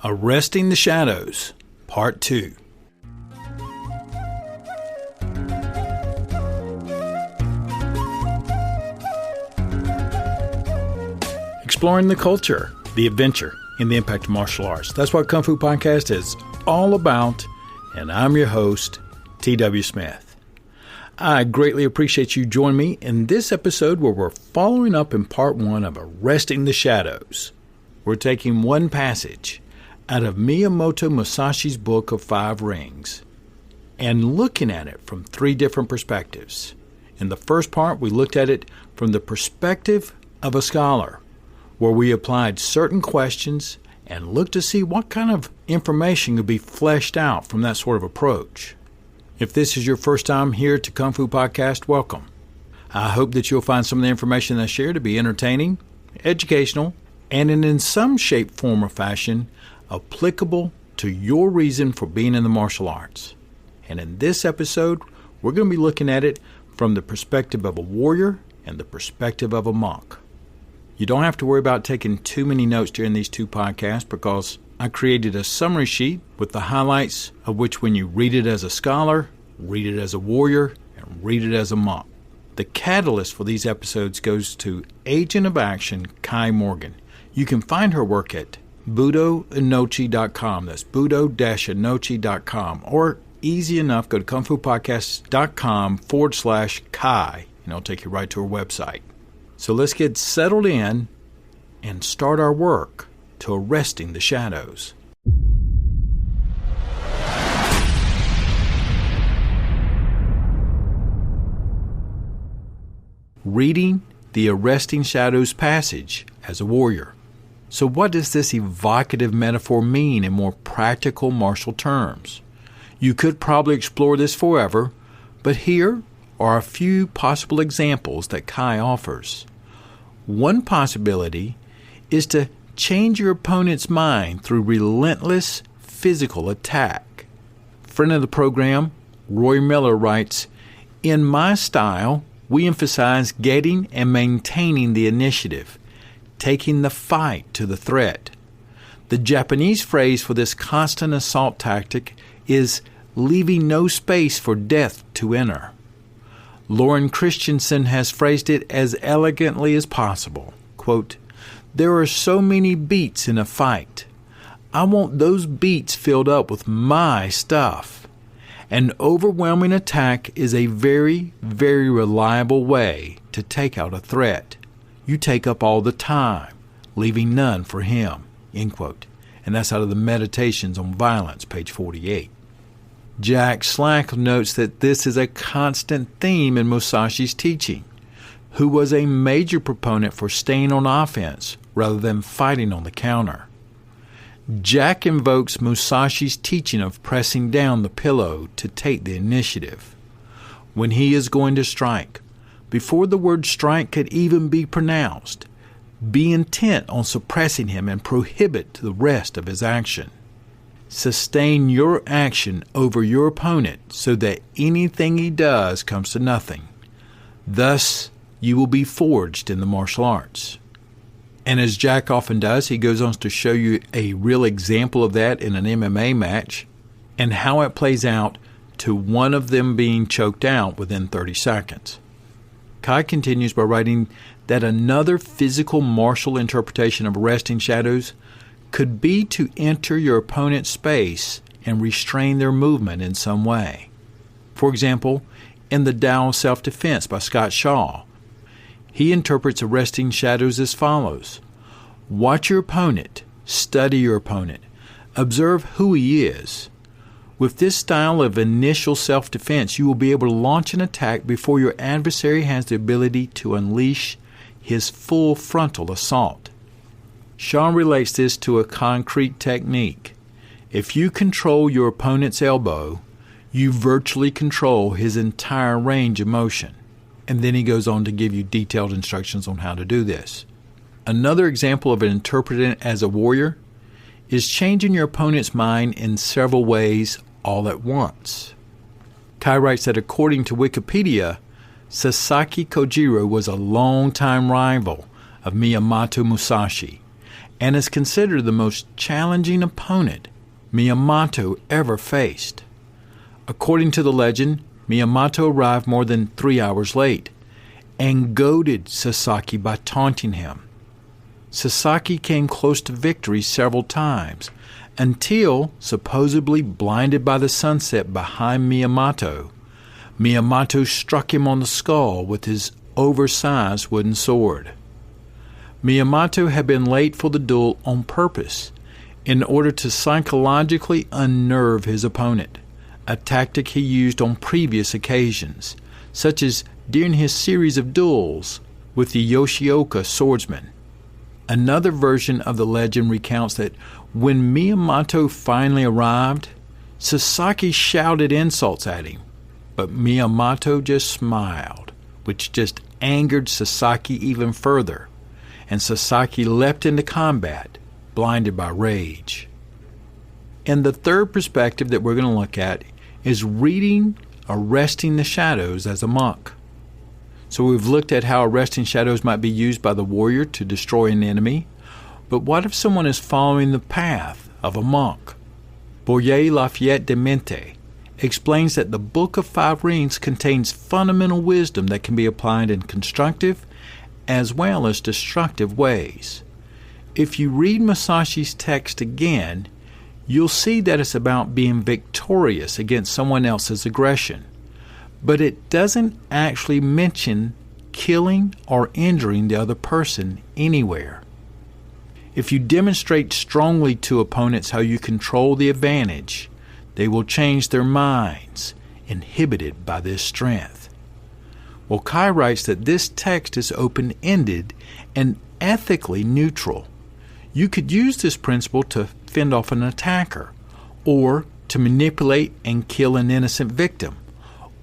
Arresting the Shadows, Part 2. Exploring the culture, the adventure, and the impact of martial arts. That's what Kung Fu Podcast is all about, and I'm your host, T.W. Smith. I greatly appreciate you joining me in this episode where we're following up in Part 1 of Arresting the Shadows. We're taking one passage out of Miyamoto Musashi's book of 5 Rings and looking at it from 3 different perspectives. In the first part, we looked at it from the perspective of a scholar, where we applied certain questions and looked to see what kind of information could be fleshed out from that sort of approach. If this is your first time here to Kung Fu Podcast, welcome. I hope that you'll find some of the information I share to be entertaining, educational, and in some shape, form, or fashion, applicable to your reason for being in the martial arts. And in this episode, we're going to be looking at it from the perspective of a warrior and the perspective of a monk. You don't have to worry about taking too many notes during these 2 podcasts because I created a summary sheet with the highlights of which when you read it as a scholar, read it as a warrior, and read it as a monk. The catalyst for these episodes goes to Agent of Action Kai Morgan. You can find her work at budoinochi.com. That's budo-inochi.com. Or easy enough, go to kungfupodcast.com/Kai, and it'll take you right to her website. So let's get settled in and start our work to arresting the shadows. Reading the Arresting Shadows passage as a warrior. So what does this evocative metaphor mean in more practical martial terms? You could probably explore this forever, but here are a few possible examples that Kai offers. One possibility is to change your opponent's mind through relentless physical attack. Friend of the program, Roy Miller writes, "In my style, we emphasize getting and maintaining the initiative, taking the fight to the threat. The Japanese phrase for this constant assault tactic is leaving no space for death to enter. Lauren Christensen has phrased it as elegantly as possible. Quote, there are so many beats in a fight. I want those beats filled up with my stuff. An overwhelming attack is a very, very reliable way to take out a threat. You take up all the time, leaving none for him." End quote. And that's out of the Meditations on Violence, page 48. Jack Slack notes that this is a constant theme in Musashi's teaching, who was a major proponent for staying on offense rather than fighting on the counter. Jack invokes Musashi's teaching of pressing down the pillow to take the initiative. When he is going to strike, before the word strike could even be pronounced, be intent on suppressing him and prohibit the rest of his action. Sustain your action over your opponent so that anything he does comes to nothing. Thus, you will be forged in the martial arts. And as Jack often does, he goes on to show you a real example of that in an MMA match and how it plays out to one of them being choked out within 30 seconds. Kai continues by writing that another physical martial interpretation of arresting shadows could be to enter your opponent's space and restrain their movement in some way. For example, in the Tao of Self-Defense by Scott Shaw, he interprets arresting shadows as follows. Watch your opponent, study your opponent, observe who he is. With this style of initial self-defense, you will be able to launch an attack before your adversary has the ability to unleash his full frontal assault. Shaw relates this to a concrete technique. If you control your opponent's elbow, you virtually control his entire range of motion. And then he goes on to give you detailed instructions on how to do this. Another example of interpreting it as a warrior is changing your opponent's mind in several ways all at once. Kai writes that according to Wikipedia, Sasaki Kojiro was a longtime rival of Miyamoto Musashi, and is considered the most challenging opponent Miyamoto ever faced. According to the legend, Miyamoto arrived more than 3 hours late and goaded Sasaki by taunting him. Sasaki came close to victory several times until, supposedly blinded by the sunset behind Miyamoto, Miyamoto struck him on the skull with his oversized wooden sword. Miyamoto had been late for the duel on purpose in order to psychologically unnerve his opponent, a tactic he used on previous occasions, such as during his series of duels with the Yoshioka swordsman. Another version of the legend recounts that when Miyamoto finally arrived, Sasaki shouted insults at him, but Miyamoto just smiled, which just angered Sasaki even further, and Sasaki leapt into combat, blinded by rage. And the third perspective that we're going to look at is reading Arresting the Shadows as a monk. So we've looked at how arresting shadows might be used by the warrior to destroy an enemy, but what if someone is following the path of a monk? Boyer Lafayette de Mente explains that the Book of Five Rings contains fundamental wisdom that can be applied in constructive as well as destructive ways. If you read Musashi's text again, you'll see that it's about being victorious against someone else's aggression, but it doesn't actually mention killing or injuring the other person anywhere. If you demonstrate strongly to opponents how you control the advantage, they will change their minds, inhibited by this strength. Well, Kai writes that this text is open-ended and ethically neutral. You could use this principle to fend off an attacker, or to manipulate and kill an innocent victim,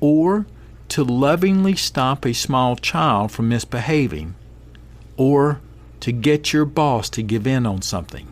or to lovingly stop a small child from misbehaving, or to get your boss to give in on something.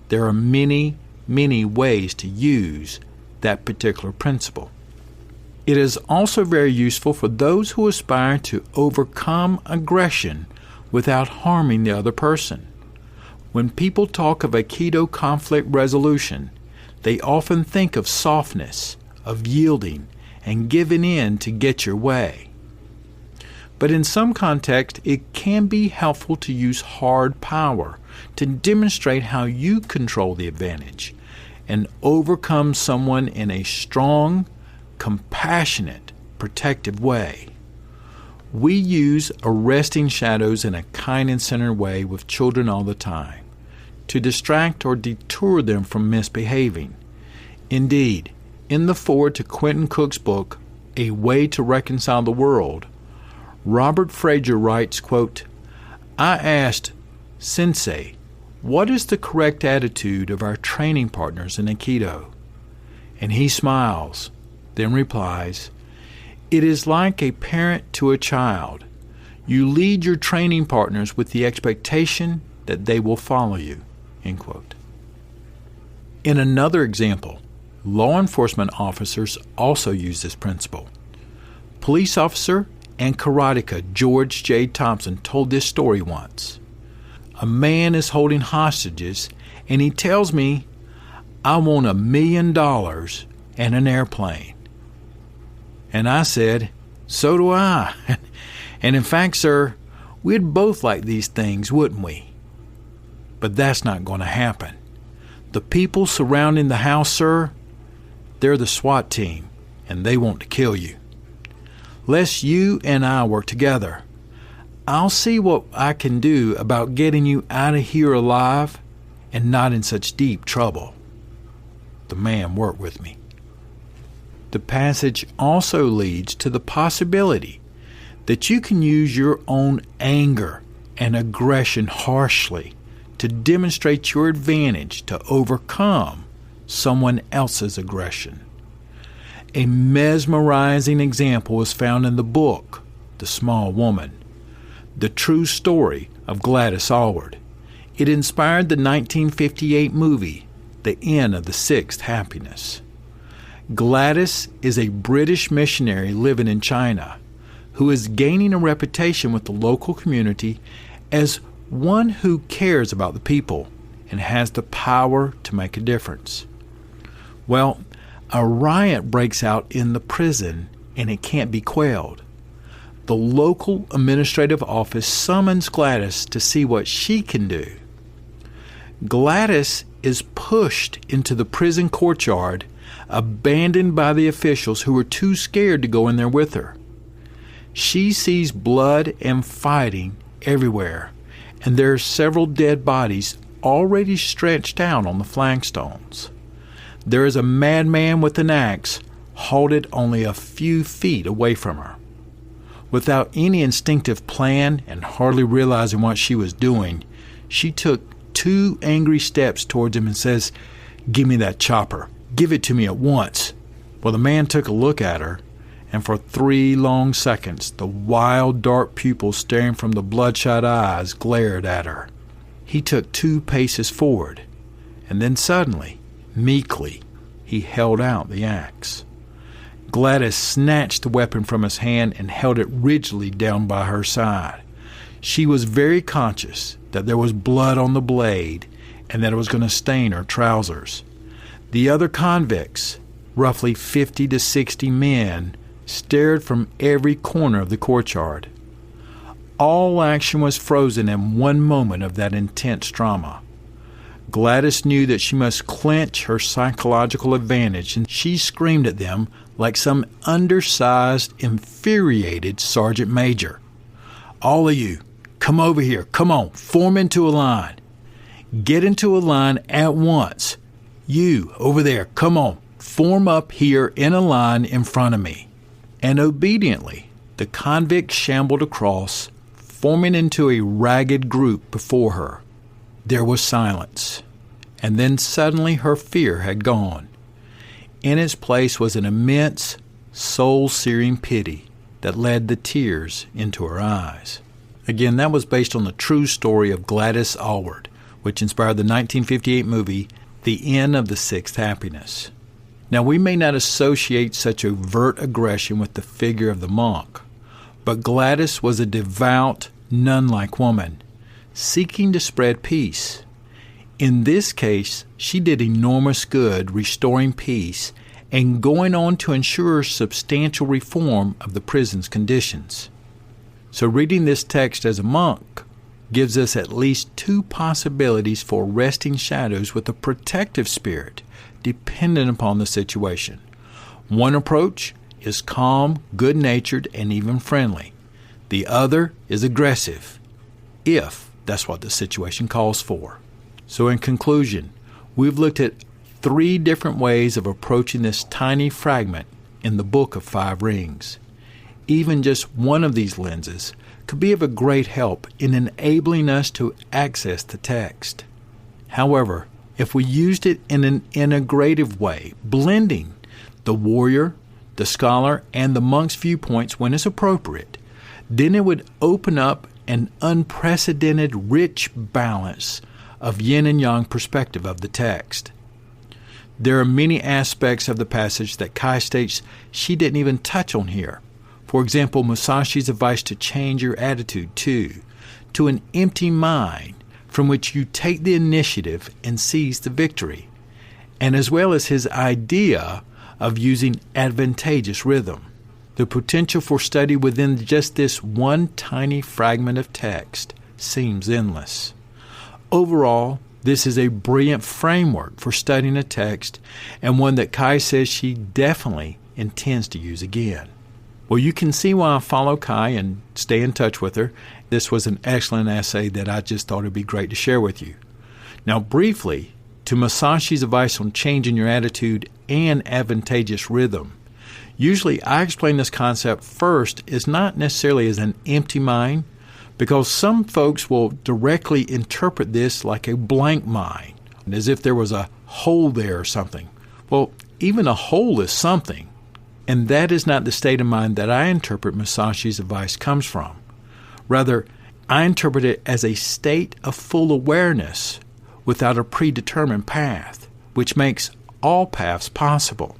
There are many, many ways to use that particular principle. It is also very useful for those who aspire to overcome aggression without harming the other person. When people talk of Aikido conflict resolution, they often think of softness, of yielding, and giving in to get your way. But in some contexts, it can be helpful to use hard power to demonstrate how you control the advantage and overcome someone in a strong, compassionate, protective way. We use arresting shadows in a kind and centered way with children all the time, to distract or deter them from misbehaving. Indeed, in the foreword to Quentin Cook's book, A Way to Reconcile the World, Robert Fraser writes, quote, "I asked Sensei, what is the correct attitude of our training partners in Aikido? And he smiles, then replies, it is like a parent to a child. You lead your training partners with the expectation that they will follow you." End quote. In another example, law enforcement officers also use this principle. Police officer and karateka George J. Thompson told this story once. A man is holding hostages, and he tells me, "I want $1 million and an airplane." And I said, "So do I. And in fact, sir, we'd both like these things, wouldn't we?" But that's not going to happen. The people surrounding the house, sir, they're the SWAT team, and they want to kill you. Let's you and I work together. I'll see what I can do about getting you out of here alive and not in such deep trouble. The man worked with me. The passage also leads to the possibility that you can use your own anger and aggression harshly to demonstrate your advantage to overcome someone else's aggression. A mesmerizing example is found in the book, The Small Woman, the true story of Gladys Aylward. It inspired the 1958 movie, The End of the Sixth Happiness. Gladys is a British missionary living in China who is gaining a reputation with the local community as one who cares about the people and has the power to make a difference. Well, a riot breaks out in the prison and it can't be quelled. The local administrative office summons Gladys to see what she can do. Gladys is pushed into the prison courtyard, abandoned by the officials who are too scared to go in there with her. She sees blood and fighting everywhere, and there are several dead bodies already stretched out on the flagstones. There is a madman with an axe halted only a few feet away from her. Without any instinctive plan and hardly realizing what she was doing, she took 2 angry steps towards him and says, "Give me that chopper. Give it to me at once." Well, the man took a look at her, and for 3 long seconds, the wild, dark pupils staring from the bloodshot eyes glared at her. He took 2 paces forward, and then suddenly, meekly, he held out the axe. Gladys snatched the weapon from his hand and held it rigidly down by her side. She was very conscious that there was blood on the blade and that it was going to stain her trousers. The other convicts, roughly 50 to 60 men, stared from every corner of the courtyard. All action was frozen in one moment of that intense drama. Gladys knew that she must clinch her psychological advantage, and she screamed at them like some undersized, infuriated sergeant major. "All of you, come over here. Come on, form into a line. Get into a line at once. You, over there, come on, form up here in a line in front of me." And obediently, the convicts shambled across, forming into a ragged group before her. There was silence, and then suddenly her fear had gone. In its place was an immense, soul-searing pity that led the tears into her eyes. Again, that was based on the true story of Gladys Aylward, which inspired the 1958 movie The End of the Sixth Happiness. Now, we may not associate such overt aggression with the figure of the monk, but Gladys was a devout, nun-like woman, seeking to spread peace. In this case, she did enormous good restoring peace and going on to ensure substantial reform of the prison's conditions. So reading this text as a monk gives us at least 2 possibilities for arresting shadows with a protective spirit dependent upon the situation. One approach is calm, good-natured, and even friendly. The other is aggressive, if that's what the situation calls for. So in conclusion, we've looked at 3 different ways of approaching this tiny fragment in the Book of 5 Rings. Even just one of these lenses could be of a great help in enabling us to access the text. However, if we used it in an integrative way, blending the warrior, the scholar, and the monk's viewpoints when it's appropriate, then it would open up an unprecedented rich balance of yin and yang perspective of the text. There are many aspects of the passage that Kai states she didn't even touch on here. For example, Musashi's advice to change your attitude to an empty mind from which you take the initiative and seize the victory, and as well as his idea of using advantageous rhythm. The potential for study within just this one tiny fragment of text seems endless. Overall, this is a brilliant framework for studying a text, and one that Kai says she definitely intends to use again. Well, you can see why I follow Kai and stay in touch with her. This was an excellent essay that I just thought it would be great to share with you. Now, briefly, to Musashi's advice on changing your attitude and advantageous rhythm. Usually, I explain this concept first is not necessarily as an empty mind, because some folks will directly interpret this like a blank mind, as if there was a hole there or something. Well, even a hole is something, and that is not the state of mind that I interpret Musashi's advice comes from. Rather, I interpret it as a state of full awareness without a predetermined path, which makes all paths possible.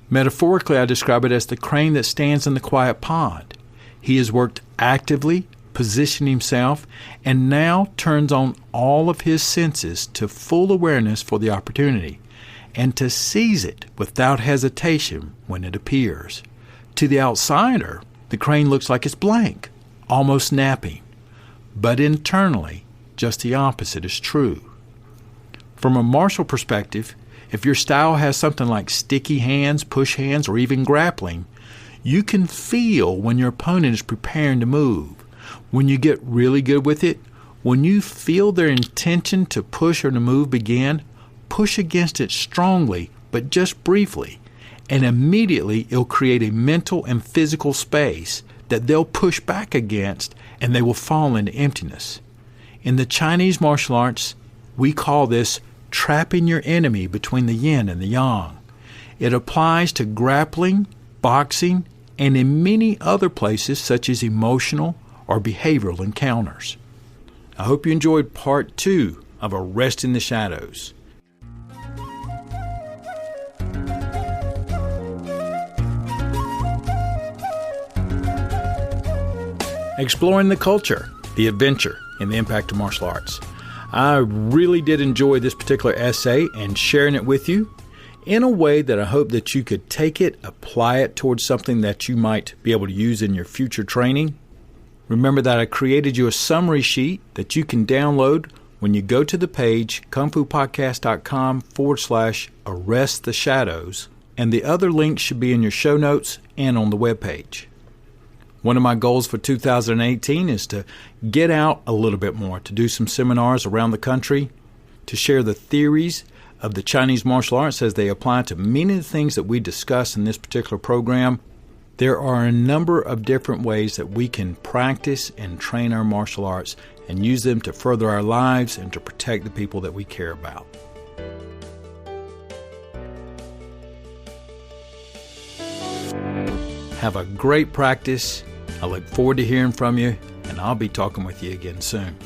Metaphorically, I describe it as the crane that stands in the quiet pond. He has worked actively, position himself, and now turns on all of his senses to full awareness for the opportunity, and to seize it without hesitation when it appears. To the outsider, the crane looks like it's blank, almost napping. But internally, just the opposite is true. From a martial perspective, if your style has something like sticky hands, push hands, or even grappling, you can feel when your opponent is preparing to move. When you get really good with it, when you feel their intention to push or to move begin, push against it strongly, but just briefly, and immediately it'll create a mental and physical space that they'll push back against, and they will fall into emptiness. In the Chinese martial arts, we call this trapping your enemy between the yin and the yang. It applies to grappling, boxing, and in many other places such as emotional or behavioral encounters. I hope you enjoyed part 2 of Arresting the Shadows. Exploring the culture, the adventure, and the impact of martial arts. I really did enjoy this particular essay and sharing it with you in a way that I hope that you could take it, apply it towards something that you might be able to use in your future training. Remember that I created you a summary sheet that you can download when you go to the page kungfupodcast.com/arrest the shadows, and the other links should be in your show notes and on the webpage. One of my goals for 2018 is to get out a little bit more, to do some seminars around the country, to share the theories of the Chinese martial arts as they apply to many of the things that we discuss in this particular program. There are a number of different ways that we can practice and train our martial arts and use them to further our lives and to protect the people that we care about. Have a great practice. I look forward to hearing from you, and I'll be talking with you again soon.